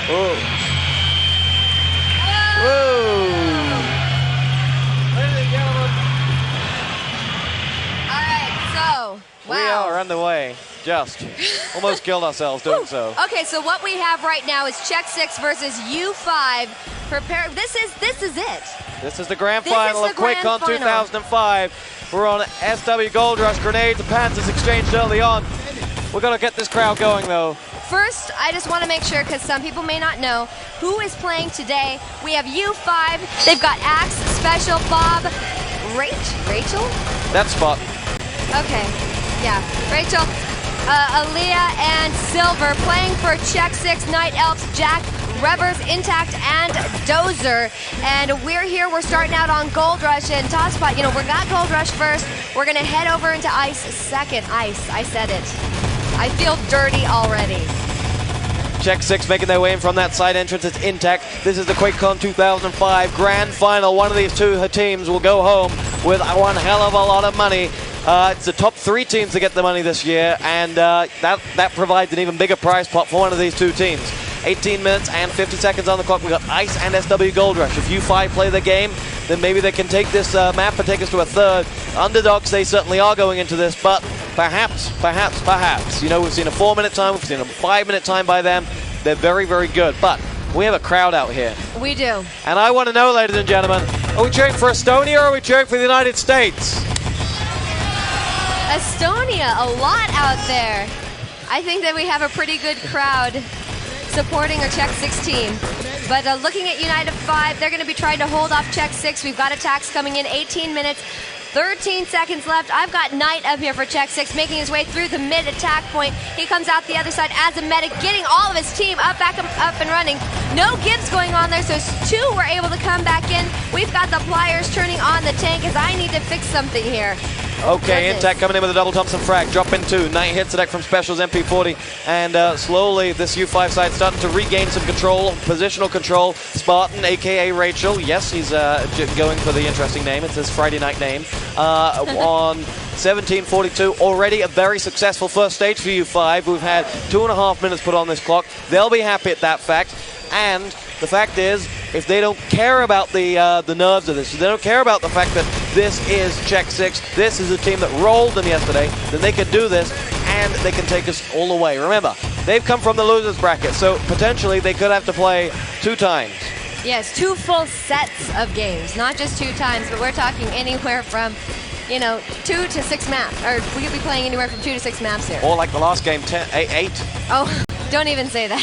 Whoa. Whoa. Ladies and gentlemen. All right, so, wow. We are underway. Just almost killed ourselves doing so. Okay, so what we have right now is Check6 versus U5. Prepare. This is it. This is the grand final of QuakeCon 2005. We're on SW Goldrush. Grenades and Panzers exchanged early on. We're going to get this crowd going, though. First, I just want to make sure, because some people may not know, who is playing today. We have U5. They've got Axe, Special, Bob, Rachel? That's Spot. Okay, yeah. Rachel, Aaliyah, and Silver playing for Check6, Night Elves, Jack, Revers, Intact, and Dozer. And we're here, we're starting out on Goldrush and TosspoT. You know, we got Goldrush first. We're going to head over into Ice second. Ice, I said it. I feel dirty already. Check6 making their way in from that side entrance. It's Intact. This is the QuakeCon 2005 grand final. One of these two teams will go home with one hell of a lot of money. It's the top 3 teams to get the money this year, and that provides an even bigger prize pot for one of these two teams. 18 minutes and 50 seconds on the clock. We've got Ice and SW Goldrush. If U5 play the game, then maybe they can take this map and take us to a third. Underdogs, they certainly are going into this, but perhaps. You know, we've seen a 4-minute time, we've seen a 5-minute time by them. They're very, very good, but we have a crowd out here. We do. And I want to know, ladies and gentlemen, are we cheering for Estonia or are we cheering for the United States? Estonia, a lot out there. I think that we have a pretty good crowd supporting our Check6 team. But looking at United5, they're going to be trying to hold off Check6. We've got attacks coming in, 18 minutes, 13 seconds left. I've got Knight up here for Check6, making his way through the mid-attack point. He comes out the other side as a medic, getting all of his team back up and running. No gives going on there, so 2 were able to come back in. We've got the pliers turning on the tank as I need to fix something here. Okay, Intact coming in with a double Thompson frag. Drop in 2. Knight hits the deck from Special's MP40. And slowly, this U5 side starting to regain some control, positional control. Spartan, a.k.a. Rachel. Yes, he's going for the interesting name. It's his Friday night name. On 17:42. Already a very successful first stage for U5. We've had 2.5 minutes put on this clock. They'll be happy at that fact. And the fact is, if they don't care about the nerves of this, if they don't care about the fact that this is Check6, this is a team that rolled them yesterday, then they can do this and they can take us all the way. Remember, they've come from the losers bracket, so potentially they could have to play 2 times. Yes, 2 full sets of games, not just 2 times, but we're talking anywhere from, you know, 2 to 6 maps, or we could be playing anywhere from 2 to 6 maps here. Or like the last game, 8. Oh. Don't even say that.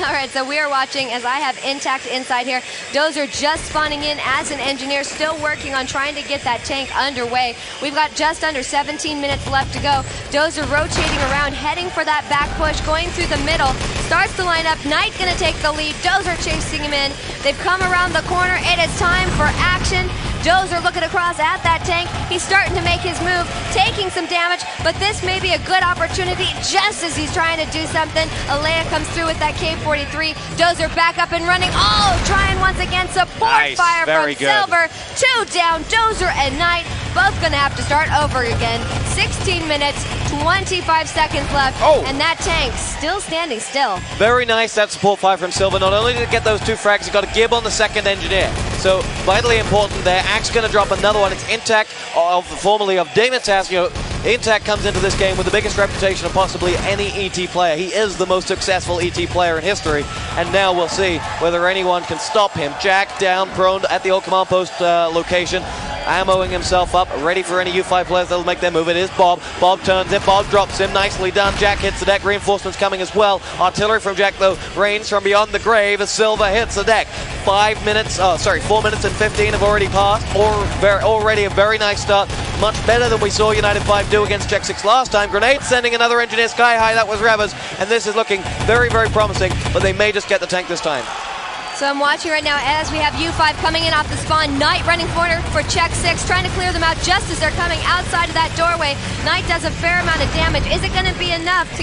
All right, so we are watching as I have Intact inside here. Dozer just spawning in as an engineer, still working on trying to get that tank underway. We've got just under 17 minutes left to go. Dozer rotating around, heading for that back push, going through the middle. Starts to line up. Knight gonna take the lead. Dozer chasing him in. They've come around the corner. It is time for action. Dozer looking across at that tank. He's starting to make his move, taking some damage, but this may be a good opportunity just as he's trying to do something. Alea comes through with that K43. Dozer back up and running. Oh, trying once again. Support fire from Silver. 2 down. Dozer and Knight both going to have to start over again. 16 minutes, 25 seconds left, and that tank still standing still. Very nice, that support fire from Silver. Not only did it get those 2 frags, he got a Gib on the second engineer. So vitally important there. Axe going to drop another one. It's Intact, formerly of Dignitas. You know, Intact comes into this game with the biggest reputation of possibly any ET player. He is the most successful ET player in history, and now we'll see whether anyone can stop him. Jack down, prone at the old command post location, ammoing himself up, ready for any U5 players that'll make their move. It is Bob. Bob turns in, Bob drops him, nicely done. Jack hits the deck, reinforcements coming as well. Artillery from Jack though, rains from beyond the grave as Silver hits the deck. 4 minutes and 15 have already passed, already a very nice start. Much better than we saw United5 do against Check6 last time. Grenade sending another engineer sky high, that was Revers, and this is looking very, very promising, but they may just get the tank this time. So I'm watching right now as we have U5 coming in off the spawn. Knight running corner for Check6, trying to clear them out just as they're coming outside of that doorway. Knight does a fair amount of damage. Is it going to be enough to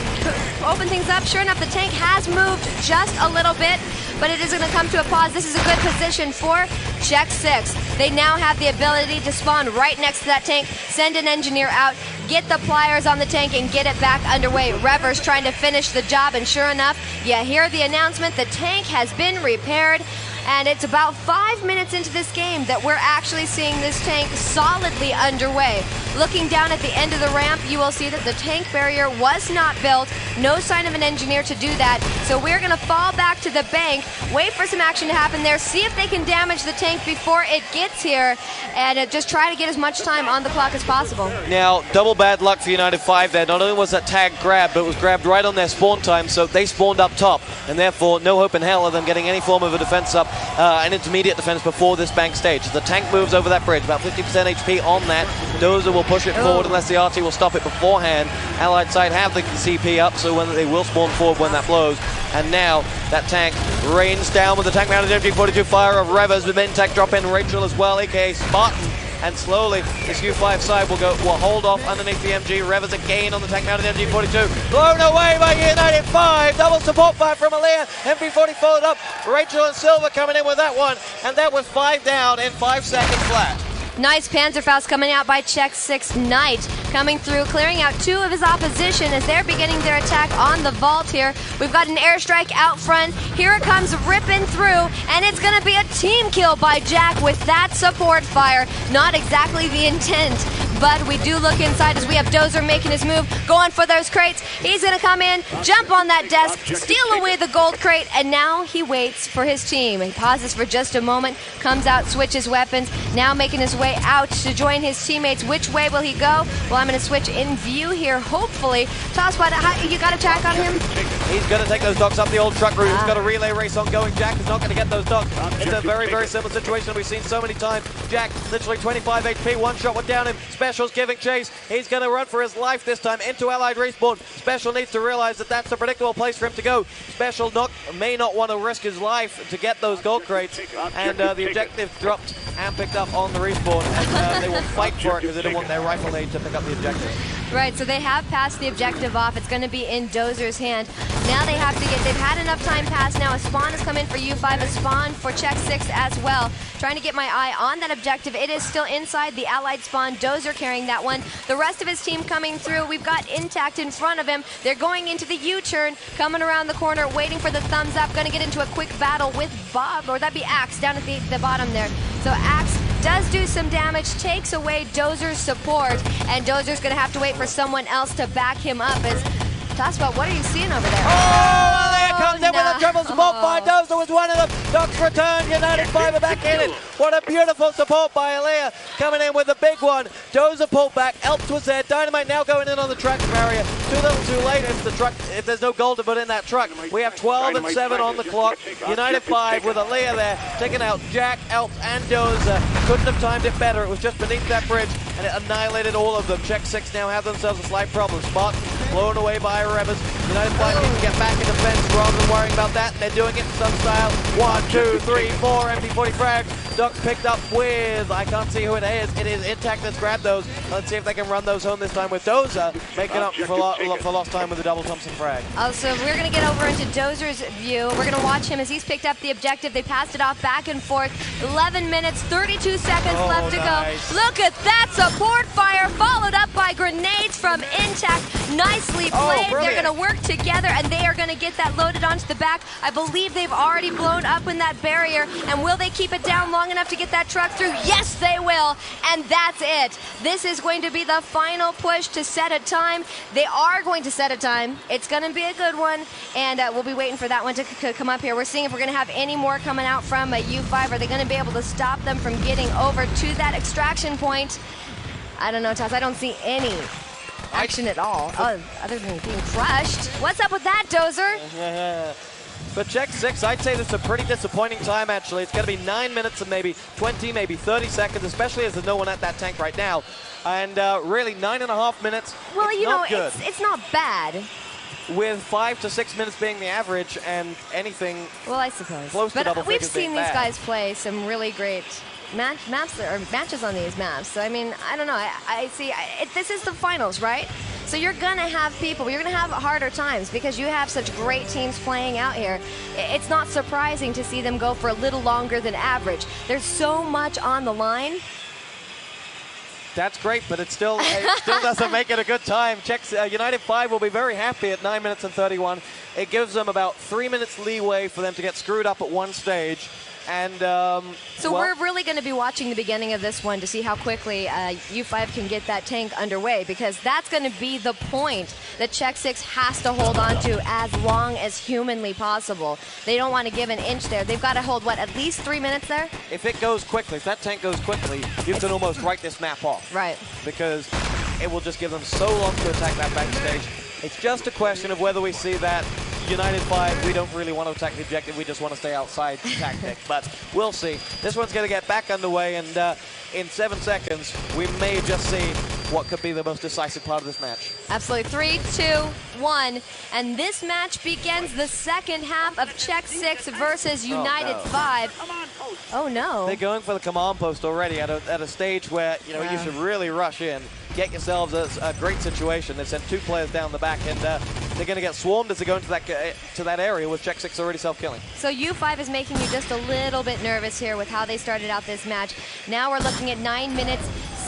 open things up? Sure enough, the tank has moved just a little bit, but it is going to come to a pause. This is a good position for Check6. They now have the ability to spawn right next to that tank, send an engineer out, get the pliers on the tank and get it back underway. Rever's trying to finish the job, and sure enough, you hear the announcement, the tank has been repaired. And it's about 5 minutes into this game that we're actually seeing this tank solidly underway. Looking down at the end of the ramp, you will see that the tank barrier was not built. No sign of an engineer to do that. So we're going to fall back to the bank, wait for some action to happen there, see if they can damage the tank before it gets here, and just try to get as much time on the clock as possible. Now, double bad luck for United5 there. Not only was that tag grabbed, but it was grabbed right on their spawn time, so they spawned up top, and therefore no hope in hell of them getting any form of a defense up, an intermediate defense before this bank stage. The tank moves over that bridge, about 50% HP on that. Dozer will push it forward unless the RT will stop it beforehand. Allied side have the CP up, so when they will spawn forward when that blows. And now that tank rains down with the tank mounted MG42 fire of Revers, with Intech drop in Rachel as well, aka Spartan. And slowly, this U5 side will hold off underneath the MG. Revers again on the tank mounted MG42. Blown away by United5. Double support fire from Alea. MG40 followed up. Rachel and Silver coming in with that one. And that was 5 down in 5 seconds flat. Nice Panzerfaust coming out by Check6. Knight coming through, clearing out 2 of his opposition as they're beginning their attack on the vault here. We've got an airstrike out front. Here it comes ripping through, and it's going to be a team kill by Jack with that support fire. Not exactly the intent, but we do look inside as we have Dozer making his move, going for those crates. He's going to come in, jump on that desk, steal away the gold crate, and now he waits for his team. He pauses for just a moment, comes out, switches weapons, now making his way out to join his teammates. Which way will he go? Well, I'm going to switch in view here, hopefully. TosspoT, you got a attack on him? He's going to take those docks up the old truck route. He's got a relay race ongoing. Jack is not going to get those docks. It's a very, very simple situation we've seen so many times. Jack, literally 25 HP, one shot went down him. Special's giving chase. He's going to run for his life this time into Allied respawn. Special needs to realize that that's a predictable place for him to go. Special may not want to risk his life to get those gold crates, and the objective dropped and picked up on the respawn, and they will fight for it because they don't want their rifle aid to pick up the objective. Right, so they have passed the objective off. It's going to be in Dozer's hand. Now they have to they've had enough time pass now. A spawn has come in for U5, a spawn for Check6 as well. Trying to get my eye on that objective. It is still inside the Allied spawn. Dozer carrying that one. The rest of his team coming through. We've got Intact in front of him. They're going into the U-turn, coming around the corner, waiting for the thumbs up. Going to get into a quick battle with Bob, or that'd be Axe down at the bottom there. So Axe does do some damage, takes away Dozer's support, and Dozer's going to have to wait for someone else to back him up. As TosspoT, what are you seeing over there? Oh, there comes in with a triple support by Dozer was one of them. Docks return, United5 are back in it. What a beautiful support by Alea, coming in with a big one. Dozer pulled back, Elps was there. Dynamite now going in on the track barrier. Too little too late if there's no gold to put in that truck. We have 12 and 7 on the clock. United5 with Alea there, taking out Jack, Elps, and Dozer. Couldn't have timed it better. It was just beneath that bridge, and it annihilated all of them. Check6 now have themselves a slight problem. Spartan blown away by Revers. United5 need to get back in defense rather than worrying about that. They're doing it in some style. 1, 2, 3, 4 MP40 frags. Docks picked up with, I can't see who it is. It is Intact that's grabbed those. Let's see if they can run those home this time with Dozer, making up for lost time with the double Thompson frag. So we're going to get over into Dozer's view. We're going to watch him as he's picked up the objective. They passed it off back and forth. 11 minutes, 32 seconds left to go. Look at that support fire, followed up by grenades from Intact. Nicely played. They're going to work together, and they are going to get that loaded onto the back. I believe they've already blown up in that barrier, and will they keep it down long enough to get that truck through? Yes, they will, and that's it. This is going to be the final push to set a time. They are going to set a time. It's going to be a good one, and we'll be waiting for that one to come up here. We're seeing if we're going to have any more coming out from U5. Are they going to be able to stop them from getting over to that extraction point? I don't know, Toss. I don't see any action at all, other than being crushed. What's up with that, Dozer? For Check6, I'd say this is a pretty disappointing time, actually. It's going to be 9 minutes and maybe 20, maybe 30 seconds, especially as there's no one at that tank right now. And really, 9.5 minutes, well, you know, good. It's not bad. With 5 to 6 minutes being the average, and anything well, I suppose. Close to double we've figures seen being these bad. Guys play some really great matches on these maps. So, I mean, I don't know. I see. This is the finals, right? So you're going to have people, you're going to have harder times because you have such great teams playing out here. It's not surprising to see them go for a little longer than average. There's so much on the line. That's great, but it still doesn't make it a good time. United5 will be very happy at 9 minutes and 31. It gives them about 3 minutes leeway for them to get screwed up at one stage. And so we're really going to be watching the beginning of this one to see how quickly U5 can get that tank underway, because that's going to be the point that Check6 has to hold on to as long as humanly possible. They don't want to give an inch there. They've got to hold, what, at least 3 minutes there? If it goes quickly, if that tank goes quickly, you can almost write this map off. Right. Because it will just give them so long to attack that back stage. It's just a question of whether we see that United5, we don't really want to attack the objective, we just want to stay outside tactic, but we'll see. This one's going to get back underway, and in 7 seconds, we may just see what could be the most decisive part of this match. Absolutely. 3, 2, 1, and this match begins the second half of Check6 versus United5. Oh no. They're going for the command post already at a stage where you should really rush in, get yourselves a great situation. They sent 2 players down the back, and they're going to get swarmed as they go into that area with Check6 already self-killing. So U5 is making you just a little bit nervous here with how they started out this match. Now we're looking at 9 minutes,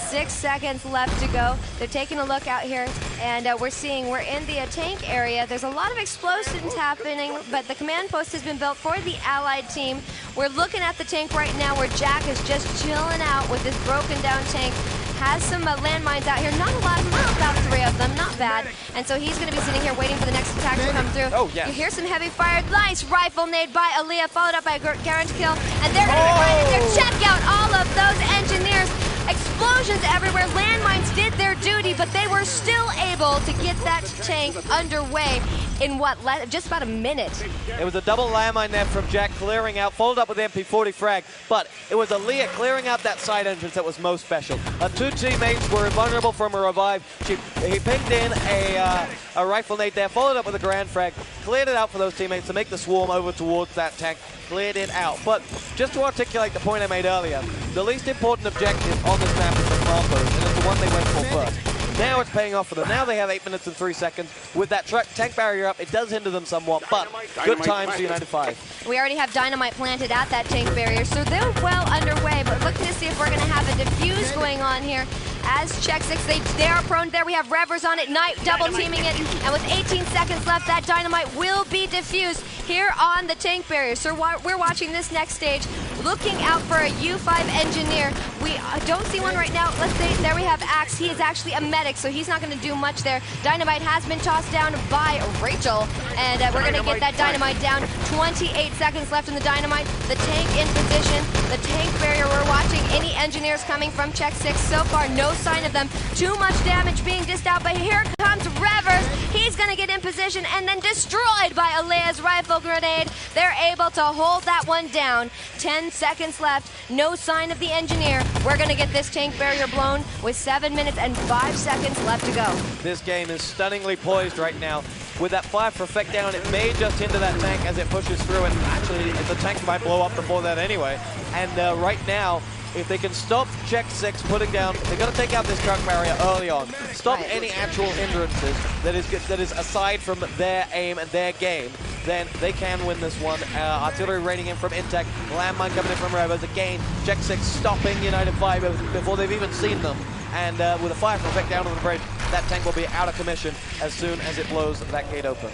6 seconds left to go. They're taking a look out here, and we're in the tank area. There's a lot of explosions happening, but the command post has been built for the allied team. We're looking at the tank right now where Jack is just chilling out with this broken down tank. Has some landmines out here, not a lot, about 3 of them, not bad. And so he's going to be sitting here waiting for the next attack to come through. Oh, yeah. You hear some heavy fire, nice rifle nade by Aaliyah, followed up by Garant kill, and they're going to be right in there. Check out all of those engineers. Explosions everywhere. Landmines did their duty, but they were still able to get that tank underway in what, just about a minute. It was a double landmine there from Jack clearing out, followed up with the MP40 frag, but it was Aaliyah clearing out that side entrance that was most special. 2 teammates were invulnerable from a revive. He pinged in a rifle nade there, followed up with a grand frag, cleared it out for those teammates to make the swarm over towards that tank, cleared it out. But just to articulate the point I made earlier, the least important objective on this map is the command post, and it's the one they went for first. Now it's paying off for them. Now they have 8 minutes and 3 seconds. With that tank barrier up, it does hinder them somewhat, but good times for United5. We already have dynamite planted at that tank barrier, so they're well underway, but looking to see if we're going to have a defuse going on here. As Check6, they are prone there. We have Revers on it, Knight double teaming it, and with 18 seconds left, that dynamite will be defused here on the tank barrier. So we're watching this next stage, looking out for a U5 engineer. We don't see one right now. Let's say there we have Axe. He is actually a medic, so he's not going to do much there. Dynamite has been tossed down by Rachel, and we're going to get that dynamite down. 28 seconds left in the dynamite. The tank in position. The tank barrier, we're watching any engineers coming from Check6. So far, no sign of them. Too much damage being dished out, but here comes Revers. He's going to get in position and then destroyed by Aaliyah's rifle grenade. They're able to hold that one down. 10 seconds left. No sign of the engineer. We're going to get this tank barrier blown with 7 minutes and 5 seconds left to go. This game is stunningly poised right now. With that fire for effect down, it may just hinder that tank as it pushes through, and actually the tank might blow up before that anyway. And right now, if they can stop Check6 putting down, they've got to take out this truck barrier early on. Stop any actual hindrances that is aside from their aim and their game, then they can win this one. Artillery raining in from Intech, landmine coming in from Revers. Again, Check6 stopping United5 before they've even seen them. And with a fire for effect down on the bridge, that tank will be out of commission as soon as it blows that gate open.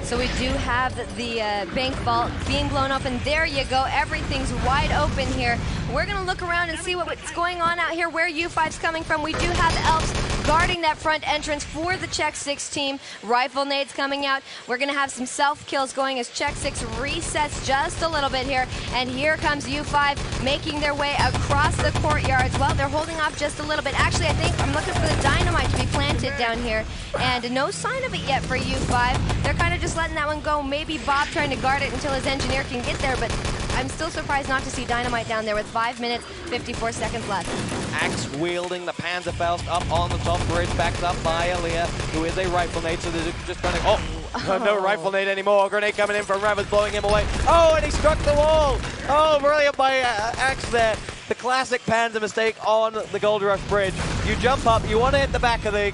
So we do have the bank vault being blown open. There you go. Everything's wide open here. We're going to look around and see what's going on out here, where U5's coming from. We do have Elves guarding that front entrance for the Check6 team. Rifle nades coming out. We're going to have some self-kills going as Check6 resets just a little bit here. And here comes U5 making their way across the courtyards. Well, they're holding off just a little bit. Actually, I think I'm looking for the dynamite to be planted down here. And no sign of it yet for U5. They're kind of just letting that one go. Maybe Bob trying to guard it until his engineer can get there, but I'm still surprised not to see dynamite down there with 5 minutes, 54 seconds left. Axe wielding the Panzerfaust up on the top bridge, backed up by Aaliyah, who is a rifle nade, so they're just trying to, no rifle nade anymore. Grenade coming in from Revers, blowing him away. Oh, and he struck the wall. Oh, brilliant by Axe there. The classic Panzer mistake on the Goldrush bridge. You jump up, you want to hit the back of the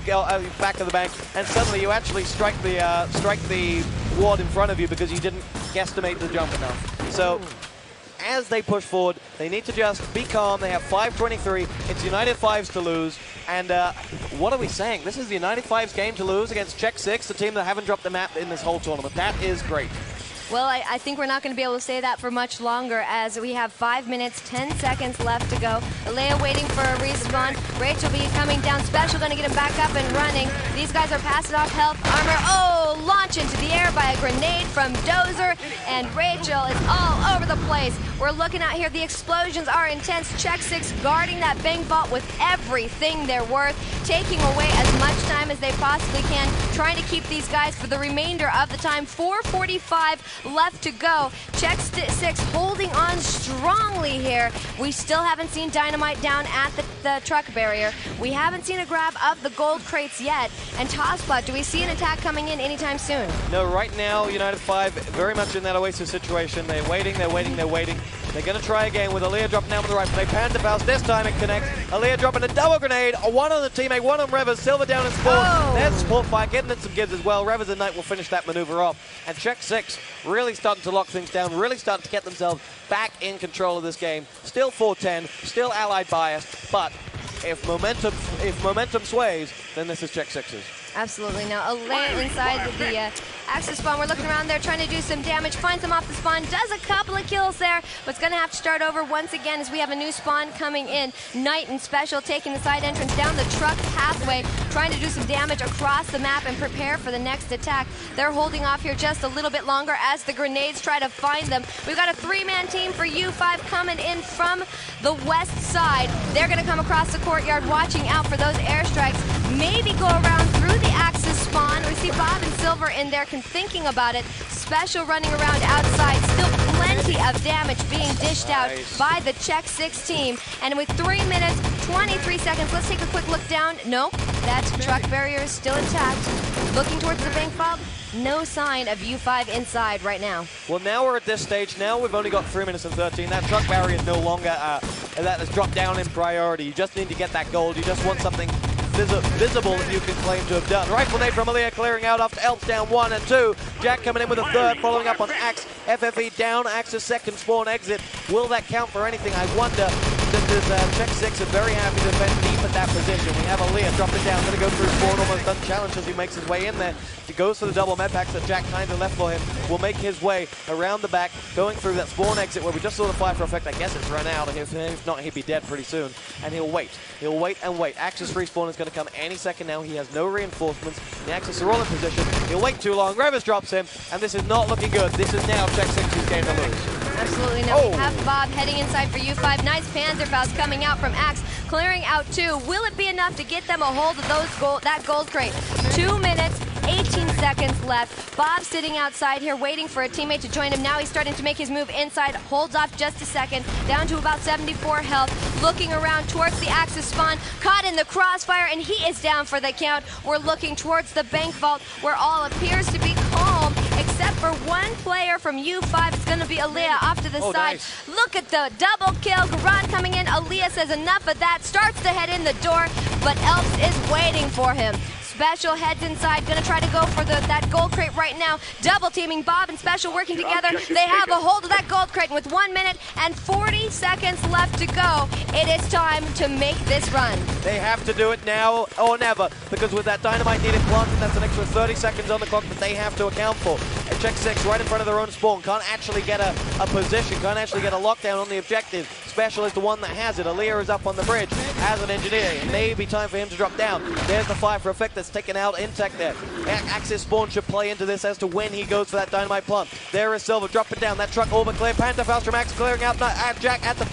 bank, and suddenly you actually strike the ward in front of you because you didn't guesstimate the jump enough. So as they push forward. They need to just be calm. They have 5:23. It's United5's to lose. And what are we saying? This is the United5's game to lose against Check6, the team that haven't dropped the map in this whole tournament. That is great. Well, I think we're not going to be able to say that for much longer, as we have 5 minutes, 10 seconds left to go. Leia waiting for a respawn. Rachel be coming down. Special going to get him back up and running. These guys are passing off health, armor. Oh, launch into the air by a grenade from Dozer, and Rachel is all over the place. We're looking at here, the explosions are intense. Check6 guarding that bank vault with everything they're worth, taking away as much time as they possibly can, trying to keep these guys for the remainder of the time. 4:45 left to go. Check6 holding on strongly here. We still haven't seen Dynamite down at the truck barrier. We haven't seen a grab of the gold crates yet. And TosspoT, do we see an attack coming in anytime soon? No, right now, United5 very much in that Oasis situation. They're waiting, they're waiting, they're waiting. They're going to try again with Aaliyah dropping down with the right play. Panda Faust, this time it connects. Aaliyah dropping a double grenade. One on the teammate, one on Revers. Silver down in spawn. Oh. There's support fire, getting in some gives as well. Revers and Knight will finish that maneuver off. And Check6 really starting to lock things down, really starting to get themselves back in control of this game. Still 4-10, still allied biased, but if momentum sways, then this is Check6's. Absolutely. Now, Aaliyah inside the Axis spawn. We're looking around there, trying to do some damage. Finds him off the spawn. Does a couple of kills there, but it's going to have to start over once again as we have a new spawn coming in. Knight and Special taking the side entrance down the truck pathway, trying to do some damage across the map and prepare for the next attack. They're holding off here just a little bit longer as the grenades try to find them. We've got a 3-man team for U5 coming in from the west side. They're going to come across the courtyard, watching out for those airstrikes. Maybe go around through the Axis spawn. We see Bob and Silver in there thinking about it. Special running around outside. Still plenty of damage being dished out by the Check6 team. And with 3 minutes, 23 seconds, let's take a quick look down. Nope, that truck barrier is still intact. Looking towards the bank vault. No sign of U5 inside right now. Well, now we're at this stage. Now we've only got 3 minutes and 13. That truck barrier is no longer that has dropped down in priority. You just need to get that gold. You just want something visible that you can claim to have done. Rifle nade from Aaliyah clearing out after Elps down 1 and 2. Jack coming in with a third, following up on Axe. FFE down, Axe's second spawn exit. Will that count for anything? I wonder. Check6 are very happy to defend deep at that position. We have Aaliyah dropping down, going to go through spawn, almost unchallenged as he makes his way in there. He goes for the double med packs that Jack kind of left for him. Will make his way around the back, going through that spawn exit where we just saw the fire for effect. I guess it's run out, and if not, he'd be dead pretty soon. And he'll wait. He'll wait and wait. Axe's respawn is going to come any second now. He has no reinforcements. The Axis are all in position. He'll wait too long. Revers drops him, and this is not looking good. This is now Check6's game to lose. Absolutely. Now we have Bob heading inside for U5. Nice Panzerfaust coming out from Axe, clearing out 2. Will it be enough to get them a hold of that gold crate? 2 minutes, 18 seconds left. Bob sitting outside here waiting for a teammate to join him. Now he's starting to make his move inside. Holds off just a second. Down to about 74 health. Looking around towards the Axis spawn. Caught in the crossfire, and he is down for the count. We're looking towards the bank vault where all appears to be calm, except for one player from U5. It's going to be Aaliyah off to the side. Nice. Look at the double kill. Garan coming in. Aaliyah says enough of that. Starts to head in the door, but Elps is waiting for him. Special heads inside, gonna try to go for that gold crate right now. Double teaming, Bob and Special working together. They have a hold of that gold crate, and with 1 minute and 40 seconds left to go, it is time to make this run. They have to do it now or never, because with that dynamite needed planted, that's an extra 30 seconds on the clock that they have to account for. And Check6 right in front of their own spawn, can't actually get a position, can't actually get a lockdown on the objective. Special is the one that has it. Aaliyah is up on the bridge as an engineer. It may be time for him to drop down. There's the fire for effect that's taken out Intech there. Axis spawn should play into this as to when he goes for that dynamite plant. There is Silver dropping down. That truck orbit clear. Panther Faust from Axe clearing out Jack at the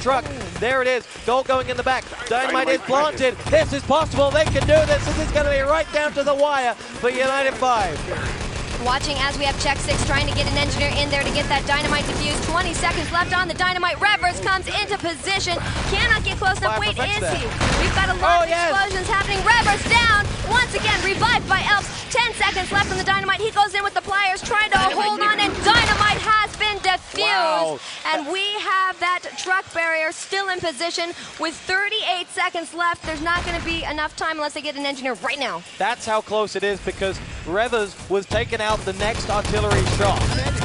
truck. There it is. Gold going in the back. Dynamite is planted. This is possible. They can do this. This is going to be right down to the wire for United5. Watching as we have Check6 trying to get an engineer in there to get that dynamite defused. 20 seconds left on the dynamite. Revers comes into position. Cannot get close enough. Wait, is he? We've got a lot of explosions happening. Revers down. Once again, revived by Elps. 10 seconds left on the dynamite. He goes in with the pliers, trying to hold on, and dynamite has been defused. Wow. And we have that truck barrier still in position with 38 seconds left. There's not going to be enough time unless they get an engineer right now. That's how close it is, because Revers was taking out the next artillery shot.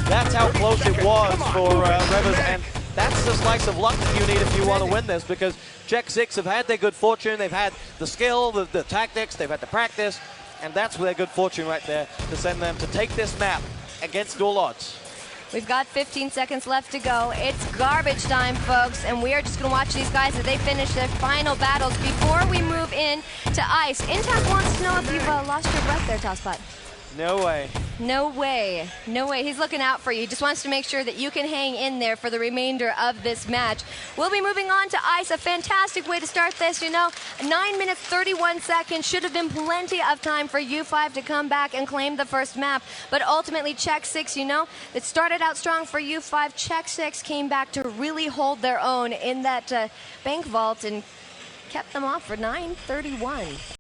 That's how close it was for Revers, and that's the slice of luck that you need if you want to win this, because Check6 have had their good fortune, they've had the skill, the tactics, they've had the practice, and that's their good fortune right there to send them to take this map against all odds. We've got 15 seconds left to go. It's garbage time, folks, and we are just going to watch these guys as they finish their final battles before we move in to ice. Intact wants to know if you've lost your breath there, TosspoT. No way. No way. No way. He's looking out for you. He just wants to make sure that you can hang in there for the remainder of this match. We'll be moving on to ice. A fantastic way to start this, you know. 9 minutes, 31 seconds. Should have been plenty of time for U5 to come back and claim the first map. But ultimately, Check6, you know, it started out strong for U5. Check6 came back to really hold their own in that bank vault and kept them off for 9:31.